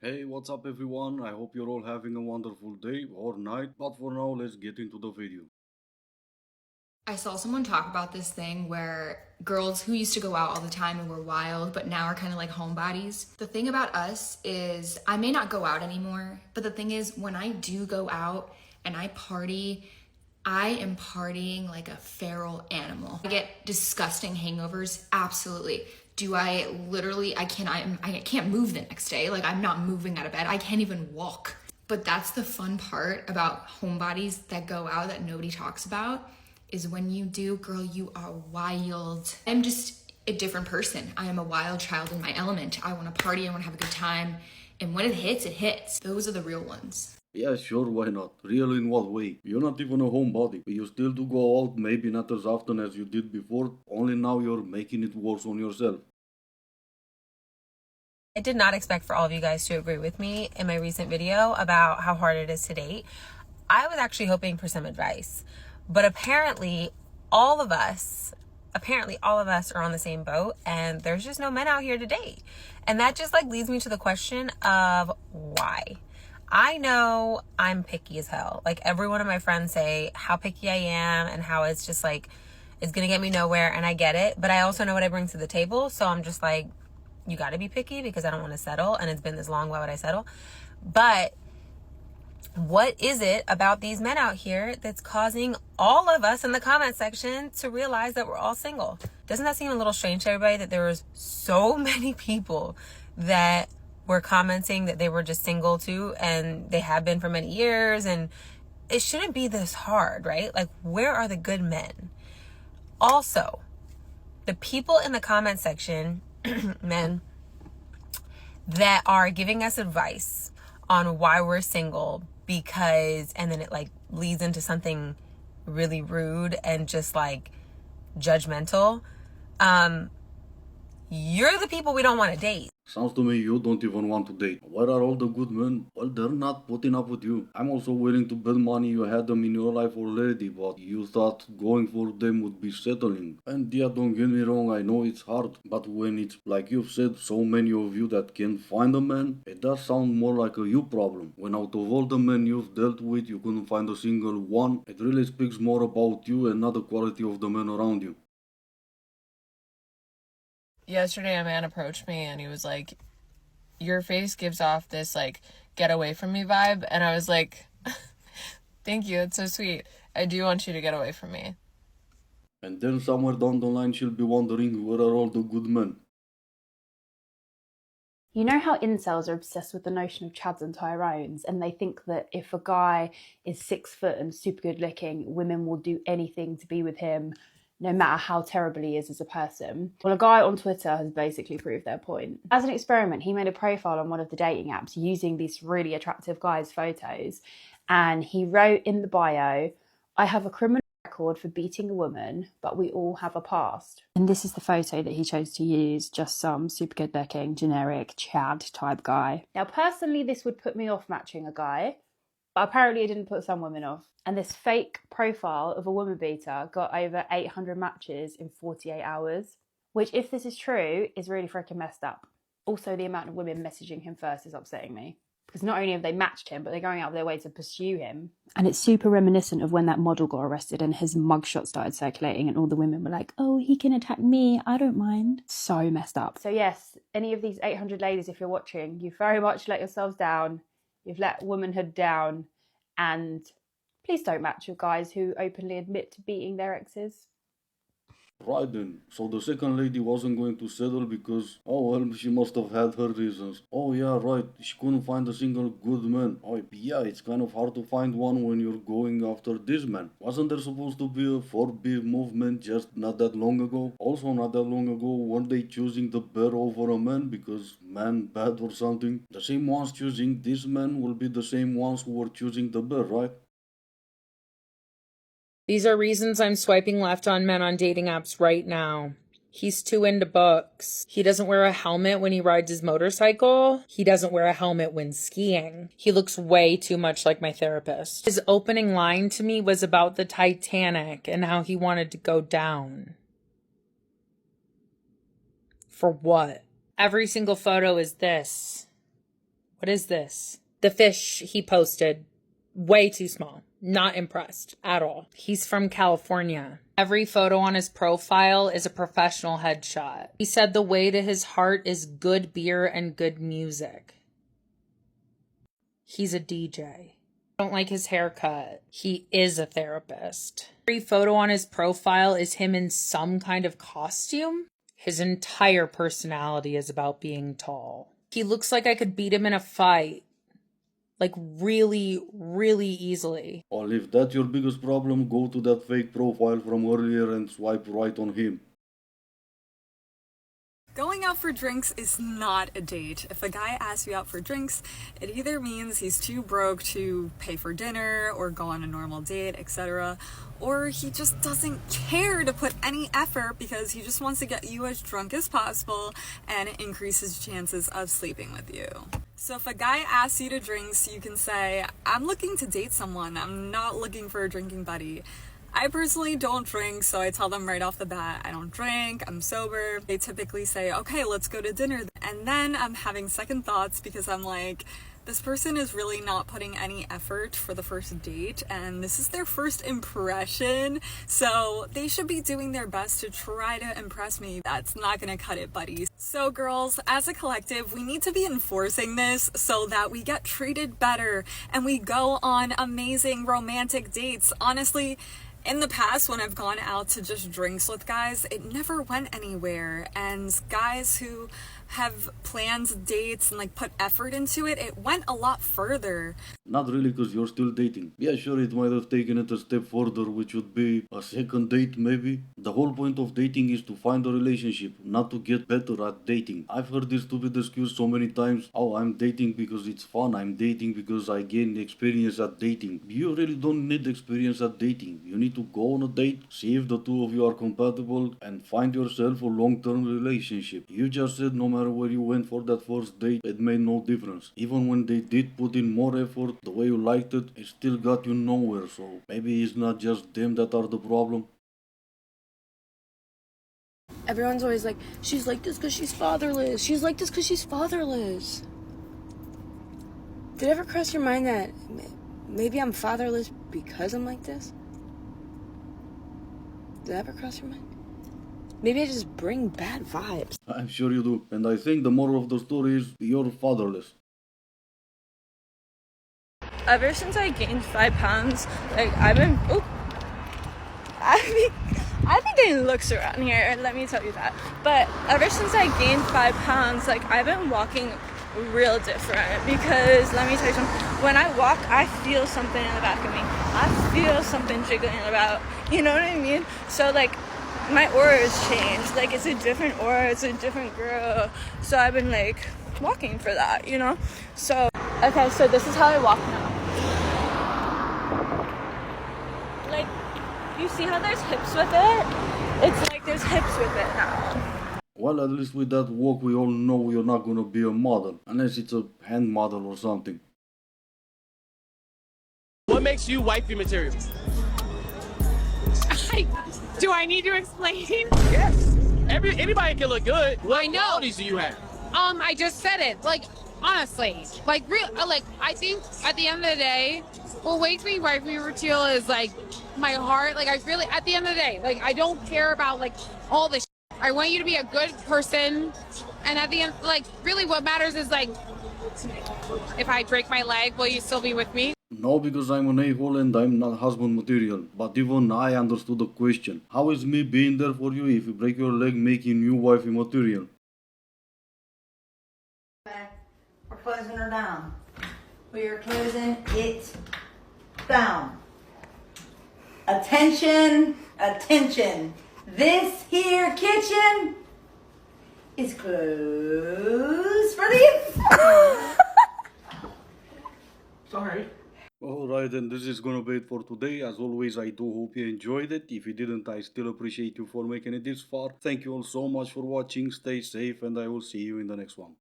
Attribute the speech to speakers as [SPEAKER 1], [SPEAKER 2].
[SPEAKER 1] Hey, what's up everyone? I hope you're all having a wonderful day or night, but for now, let's get into the video.
[SPEAKER 2] I saw someone talk about this thing where girls who used to go out all the time and were wild, but now are kind of like homebodies. The thing about us is I may not go out anymore, but the thing is when I do go out and I party, I am partying like a feral animal. I get disgusting hangovers, absolutely. Do I literally, I can't move the next day. Like I'm not moving out of bed. I can't even walk. But that's the fun part about homebodies that go out that nobody talks about is when you do, girl, you are wild. I'm just a different person. I am a wild child in my element. I want to party, I want to have a good time. And when it hits, it hits. Those are the real ones.
[SPEAKER 1] Yeah, sure, why not? Real in what way? You're not even a homebody. You still do go out, maybe not as often as you did before, only now you're making it worse on yourself.
[SPEAKER 3] I did not expect for all of you guys to agree with me in my recent video about how hard it is to date. I was actually hoping for some advice, but apparently all of us are on the same boat and there's just no men out here to date. And that just like leads me to the question of why. I know I'm picky as hell. Like every one of my friends say how picky I am and how it's just like, it's going to get me nowhere, and I get it. But I also know what I bring to the table. So I'm just like, you got to be picky because I don't want to settle. And it's been this long. Why would I settle? But what is it about these men out here that's causing all of us in the comment section to realize that we're all single? Doesn't that seem a little strange to everybody that there was so many people that were commenting that they were just single too, and they have been for many years, and it shouldn't be this hard, right? Like, where are the good men? Also, the people in the comment section, men, that are giving us advice on why we're single because, and then it like leads into something really rude and just like judgmental. You're the people we don't want to date.
[SPEAKER 1] Sounds to me you don't even want to date. Where are all the good men? Well, they're not putting up with you. I'm also willing to bet money you had them in your life already, but you thought going for them would be settling. And yeah, don't get me wrong, I know it's hard, but when it's like you've said, so many of you that can't find a man, it does sound more like a you problem. When out of all the men you've dealt with, you couldn't find a single one, it really speaks more about you and not the quality of the men around you.
[SPEAKER 4] Yesterday a man approached me and he was like, your face gives off this like get away from me vibe, and I was like, thank you, it's so sweet. I do want you to get away from me.
[SPEAKER 1] And then somewhere down the line she'll be wondering where are all the good men.
[SPEAKER 5] You know how incels are obsessed with the notion of Chads and Tyrones, and they think that if a guy is 6 foot and super good looking, women will do anything to be with him, no matter how terrible he is as a person. Well, a guy on Twitter has basically proved their point. As an experiment, he made a profile on one of the dating apps using this really attractive guy's photos, and he wrote in the bio, I have a criminal record for beating a woman, but we all have a past. And this is the photo that he chose to use, just some super good looking, generic Chad type guy. Now, personally, this would put me off matching a guy, but apparently it didn't put some women off. And this fake profile of a woman beater got over 800 matches in 48 hours, which, if this is true, is really freaking messed up. Also, the amount of women messaging him first is upsetting me. Because not only have they matched him, but they're going out of their way to pursue him. And it's super reminiscent of when that model got arrested and his mugshot started circulating and all the women were like, oh, he can attack me, I don't mind. So messed up. So yes, any of these 800 ladies, if you're watching, you've very much let yourselves down. You've let womanhood down. And please don't match with guys who openly admit to beating their exes.
[SPEAKER 1] Right then, so the second lady wasn't going to settle because, oh well, she must have had her reasons. Oh yeah, right, she couldn't find a single good man. Oh yeah, it's kind of hard to find one when you're going after this man. Wasn't there supposed to be a 4B movement just not that long ago? Also not that long ago, weren't they choosing the bear over a man because man bad or something? The same ones choosing this man will be the same ones who were choosing the bear, right?
[SPEAKER 4] These are reasons I'm swiping left on men on dating apps right now. He's too into books. He doesn't wear a helmet when he rides his motorcycle. He doesn't wear a helmet when skiing. He looks way too much like my therapist. His opening line to me was about the Titanic and how he wanted to go down. For what? Every single photo is this. What is this? The fish he posted. Way too small. Not impressed at all. He's from California. Every photo on his profile is a professional headshot. He said the way to his heart is good beer and good music. He's a DJ. Don't like his haircut. He is a therapist. Every photo on his profile is him in some kind of costume. His entire personality is about being tall. He looks like I could beat him in a fight. Like really, really easily.
[SPEAKER 1] Well, if that's your biggest problem, go to that fake profile from earlier and swipe right on him.
[SPEAKER 6] Going out for drinks is not a date. If a guy asks you out for drinks, it either means he's too broke to pay for dinner or go on a normal date, etc., or he just doesn't care to put any effort because he just wants to get you as drunk as possible and increase his chances of sleeping with you. So if a guy asks you to drinks, you can say, I'm looking to date someone, I'm not looking for a drinking buddy. I personally don't drink, so I tell them right off the bat, I don't drink, I'm sober. They typically say, okay, let's go to dinner. And then I'm having second thoughts because I'm like, this person is really not putting any effort for the first date, and this is their first impression, so they should be doing their best to try to impress me. That's not gonna cut it, buddies. So girls, as a collective, we need to be enforcing this so that we get treated better and we go on amazing romantic dates. Honestly, in the past, when I've gone out to just drinks with guys, it never went anywhere. And guys who have planned dates and like put effort into it, it went a lot further.
[SPEAKER 1] Not really, because you're still dating. Yeah, sure, it might have taken it a step further, which would be a second date maybe. The whole point of dating is to find a relationship, not to get better at dating. I've heard this stupid excuse so many times. Oh, I'm dating because it's fun. I'm dating because I gain experience at dating. You really don't need experience at dating. You need to go on a date, see if the two of you are compatible, and find yourself a long-term relationship. You just said no matter where you went for that first date, it made no difference. Even when they did put in more effort, the way you liked it, it still got you nowhere. So maybe it's not just them that are the problem.
[SPEAKER 7] Everyone's always like, she's like this because she's fatherless. She's like this because she's fatherless. Did it ever cross your mind that maybe I'm fatherless because I'm like this? Did that ever cross your mind? Maybe I just bring bad vibes.
[SPEAKER 1] I'm sure you do. And I think the moral of the story is you're fatherless.
[SPEAKER 8] Ever since I gained 5 pounds, like I've been getting looks around here, let me tell you that. But ever since I gained 5 pounds, like I've been walking real different because let me tell you something. When I walk, I feel something in the back of me. I feel something jiggling about. You know what I mean? So like my aura has changed. Like it's a different aura, it's a different girl. So I've been like walking for that, you know? So okay, so this is how I walk now. Like, you see how there's hips with it? It's like there's hips with it now.
[SPEAKER 1] Well, at least with that walk, we all know you're not gonna be a model. Unless it's a hand model or something.
[SPEAKER 9] What makes you wifey material?
[SPEAKER 10] Do I need to explain?
[SPEAKER 9] Yes. Anybody can look good. What
[SPEAKER 10] I know.
[SPEAKER 9] qualities do you have?
[SPEAKER 10] I just said it. Like, honestly, like real. Like, I think at the end of the day, what makes me wifey material is like my heart. Like, I really, at the end of the day, like I don't care about like all this. I want you to be a good person, and at the end, like really, what matters is like if I break my leg, will you still be with me?
[SPEAKER 1] No, because I'm an a-hole and I'm not husband material. But even I understood the question. How is me being there for you if you break your leg making you wifey material?
[SPEAKER 11] We're closing her down. We are closing it down. Attention, attention. This here kitchen is closed for the
[SPEAKER 9] Sorry.
[SPEAKER 1] Alright, and this is gonna be it for today. As always, I do hope you enjoyed it. If you didn't, I still appreciate you for making it this far. Thank you all so much for watching. Stay safe, and I will see you in the next one.